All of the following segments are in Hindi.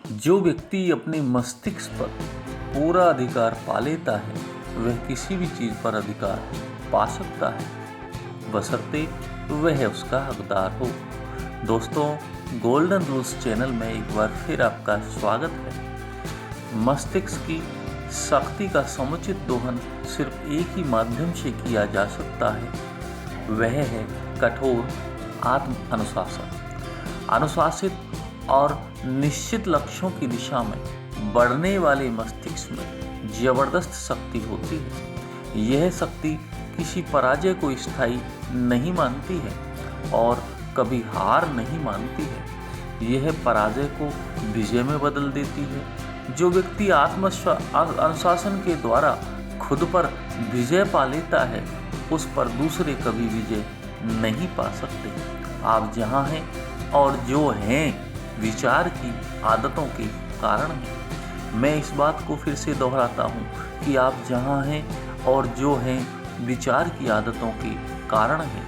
जो व्यक्ति अपने मस्तिष्क पर पूरा अधिकार पा लेता है वह किसी भी चीज पर अधिकार पा सकता है, बशर्ते वह उसका हकदार हो। दोस्तों, गोल्डन रूल्स चैनल में एक बार फिर आपका स्वागत है। मस्तिष्क की शक्ति का समुचित दोहन सिर्फ एक ही माध्यम से किया जा सकता है, वह है कठोर आत्म अनुशासन। अनुशासित और निश्चित लक्ष्यों की दिशा में बढ़ने वाले मस्तिष्क में जबरदस्त शक्ति होती है। यह शक्ति किसी पराजय को स्थायी नहीं मानती है और कभी हार नहीं मानती है। यह पराजय को विजय में बदल देती है। जो व्यक्ति अनुशासन के द्वारा खुद पर विजय पा लेता है उस पर दूसरे कभी विजय नहीं पा सकते। आप जहाँ हैं और जो हैं विचार की आदतों के कारण है। मैं इस बात को फिर से दोहराता हूँ कि आप जहाँ हैं और जो हैं विचार की आदतों के कारण है।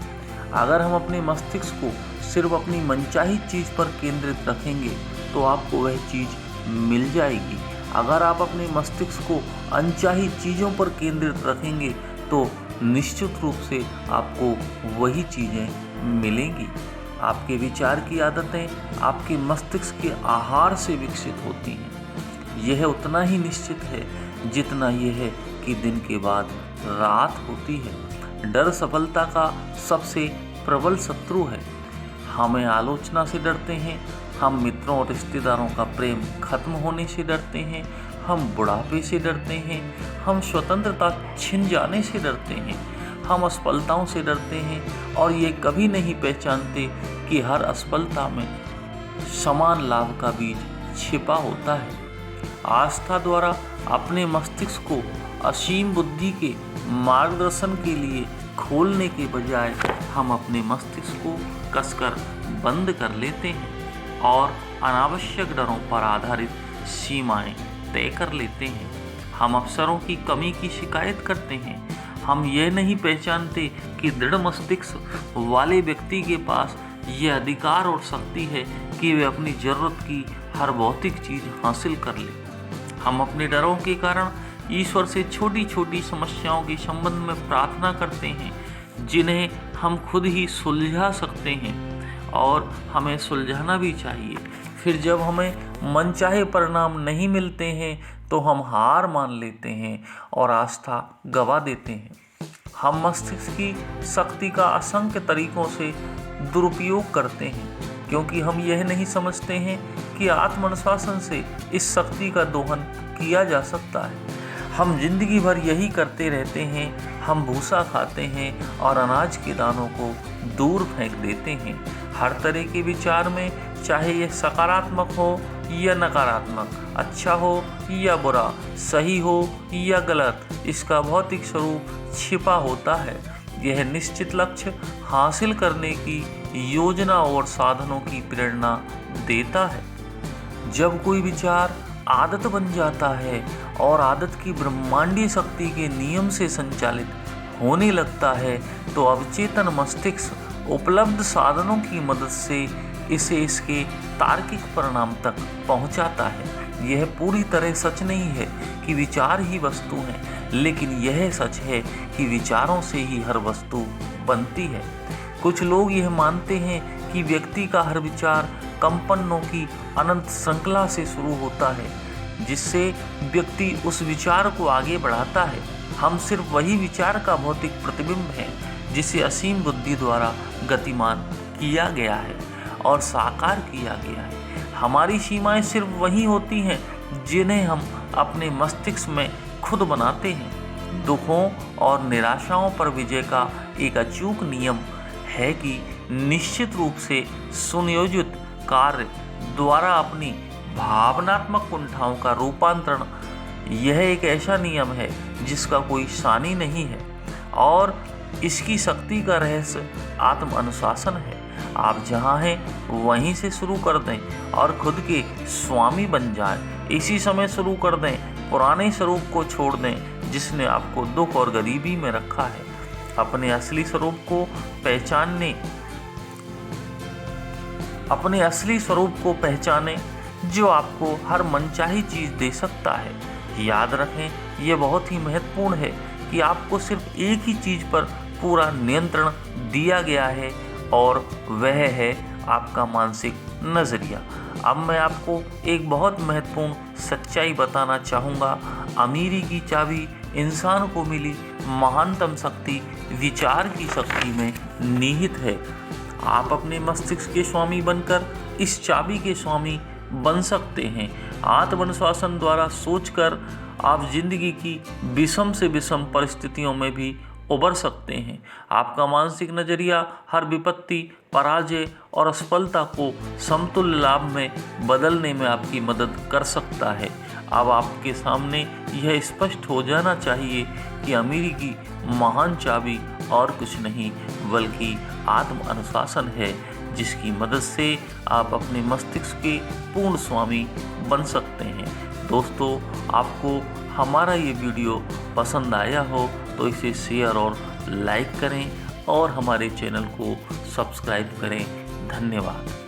अगर हम अपने मस्तिष्क को सिर्फ अपनी मनचाही चीज़ पर केंद्रित रखेंगे तो आपको वह चीज़ मिल जाएगी। अगर आप अपने मस्तिष्क को अनचाही चीज़ों पर केंद्रित रखेंगे तो निश्चित रूप से आपको वही चीज़ें मिलेंगी। आपके विचार की आदतें आपके मस्तिष्क के आहार से विकसित होती हैं। यह उतना ही निश्चित है जितना यह है कि दिन के बाद रात होती है। डर सफलता का सबसे प्रबल शत्रु है। हमें आलोचना से डरते हैं, हम मित्रों और रिश्तेदारों का प्रेम खत्म होने से डरते हैं, हम बुढ़ापे से डरते हैं, हम स्वतंत्रता छिन जाने से डरते हैं, हम असफलताओं से डरते हैं और ये कभी नहीं पहचानते कि हर असफलता में समान लाभ का बीज छिपा होता है। आस्था द्वारा अपने मस्तिष्क को असीम बुद्धि के मार्गदर्शन के लिए खोलने के बजाय हम अपने मस्तिष्क को कसकर बंद कर लेते हैं और अनावश्यक डरों पर आधारित सीमाएं तय कर लेते हैं। हम अवसरों की कमी की शिकायत करते हैं। हम यह नहीं पहचानते कि दृढ़ मस्तिष्क वाले व्यक्ति के पास यह अधिकार और शक्ति है कि वे अपनी जरूरत की हर भौतिक चीज हासिल कर ले। हम अपने डरों के कारण ईश्वर से छोटी छोटी समस्याओं के संबंध में प्रार्थना करते हैं जिन्हें हम खुद ही सुलझा सकते हैं और हमें सुलझाना भी चाहिए। फिर जब हमें मनचाहे परिणाम नहीं मिलते हैं तो हम हार मान लेते हैं और आस्था गवा देते हैं। हम मस्तिष्क की शक्ति का असंख्य तरीकों से दुरुपयोग करते हैं क्योंकि हम यह नहीं समझते हैं कि आत्म अनुशासन से इस शक्ति का दोहन किया जा सकता है। हम जिंदगी भर यही करते रहते हैं। हम भूसा खाते हैं और अनाज के दानों को दूर फेंक देते हैं। हर तरह के विचार में, चाहे यह सकारात्मक हो या नकारात्मक, अच्छा हो या बुरा, सही हो या गलत, इसका भौतिक स्वरूप छिपा होता है। यह निश्चित लक्ष्य हासिल करने की योजना और साधनों की प्रेरणा देता है। जब कोई विचार आदत बन जाता है और आदत की ब्रह्मांडीय शक्ति के नियम से संचालित होने लगता है तो अवचेतन मस्तिष्क उपलब्ध साधनों की मदद से इसे इसके तार्किक परिणाम तक पहुंचाता है। यह पूरी तरह सच नहीं है कि विचार ही वस्तु हैं, लेकिन यह सच है कि विचारों से ही हर वस्तु बनती है। कुछ लोग यह मानते हैं कि व्यक्ति का हर विचार कंपनों की अनंत श्रृंखला से शुरू होता है जिससे व्यक्ति उस विचार को आगे बढ़ाता है। हम सिर्फ वही विचार का भौतिक प्रतिबिंब हैं जिसे असीम बुद्धि द्वारा गतिमान किया गया है और साकार किया गया है। हमारी सीमाएं सिर्फ वही होती हैं जिन्हें हम अपने मस्तिष्क में खुद बनाते हैं। दुखों और निराशाओं पर विजय का एक अचूक नियम है कि निश्चित रूप से सुनियोजित कार्य द्वारा अपनी भावनात्मक कुंठाओं का रूपांतरण। यह एक ऐसा नियम है जिसका कोई सानी नहीं है और इसकी शक्ति का रहस्य आत्म अनुशासन है। आप जहाँ हैं वहीं से शुरू कर दें और खुद के स्वामी बन जाएं। इसी समय शुरू कर दें। पुराने स्वरूप को छोड़ दें जिसने आपको दुख और गरीबी में रखा है। अपने असली स्वरूप को पहचाने जो आपको हर मनचाही चीज़ दे सकता है। याद रखें, ये बहुत ही महत्वपूर्ण है कि आपको सिर्फ एक ही चीज़ पर पूरा नियंत्रण दिया गया है और वह है आपका मानसिक नज़रिया। अब मैं आपको एक बहुत महत्वपूर्ण सच्चाई बताना चाहूँगा। अमीरी की चाबी इंसान को मिली महानतम शक्ति विचार की शक्ति में निहित है। आप अपने मस्तिष्क के स्वामी बनकर इस चाबी के स्वामी बन सकते हैं। आत्मनुशासन द्वारा सोचकर आप जिंदगी की विषम से विषम परिस्थितियों में भी उबर सकते हैं। आपका मानसिक नज़रिया हर विपत्ति, पराजय और असफलता को समतुल्य लाभ में बदलने में आपकी मदद कर सकता है। अब आपके सामने यह स्पष्ट हो जाना चाहिए कि अमीरी की महान चाबी और कुछ नहीं बल्कि आत्म अनुशासन है, जिसकी मदद से आप अपने मस्तिष्क के पूर्ण स्वामी बन सकते हैं। दोस्तों, आपको हमारा ये वीडियो पसंद आया हो तो इसे शेयर और लाइक करें और हमारे चैनल को सब्सक्राइब करें। धन्यवाद।